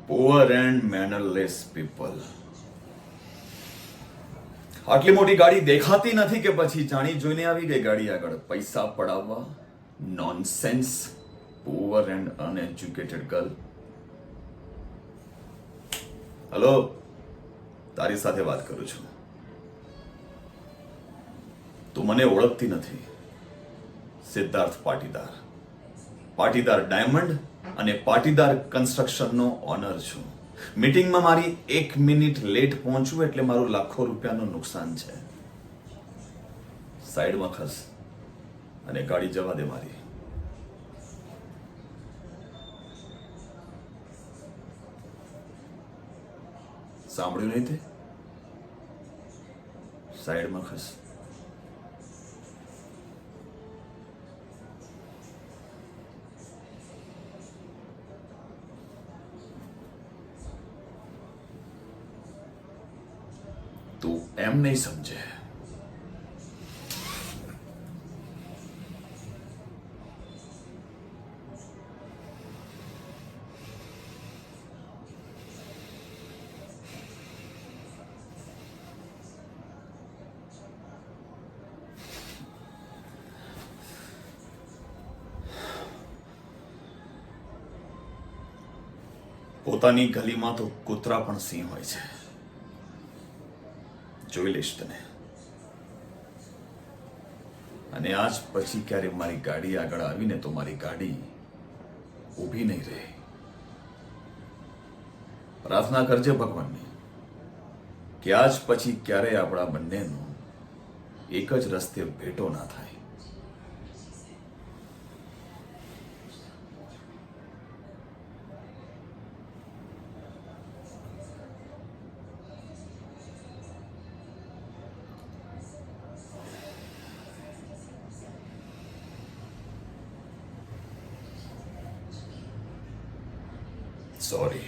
Poor and mannerless people. આટલી મોટી ગાડી દેખાતી નથી કે પછી જાણી જોઈને આવી ગઈ ગાડી આગળ પૈસા પડાવવા? Nonsense. Poor and uneducated girl. Hello, તારી સાથે વાત કરું છું. તું મને ઓળખતી નથી. સિદ્ધાર્થ પાટીદાર. પાટીદાર ડાયમંડ અને પાટીદાર કન્સ્ટ્રક્શનનો ઓનર છું. મીટિંગમાં મારી 1 મિનિટ લેટ પહોંચવું એટલે મારું લાખો રૂપિયાનું નુકસાન છે. સાઈડમાં ખસ અને ગાડી જવા દે મારી. સાંભળ્યું નહીં તે? સાઈડમાં ખસ. તું એમ નહીં સમજે. પોતાની ગલીમાં તો કૂતરા પણ સિંહ હોય છે. જોઈ લઈશ તને. અને આજ પછી ક્યારે મારી ગાડી આગળ આવીને તો મારી ગાડી ઊભી નહીં રહે. પ્રાર્થના કરજે ભગવાનને કે આજ પછી ક્યારે આપણા બંનેનો એક જ રસ્તે ભેટો ના થાય. Sorry.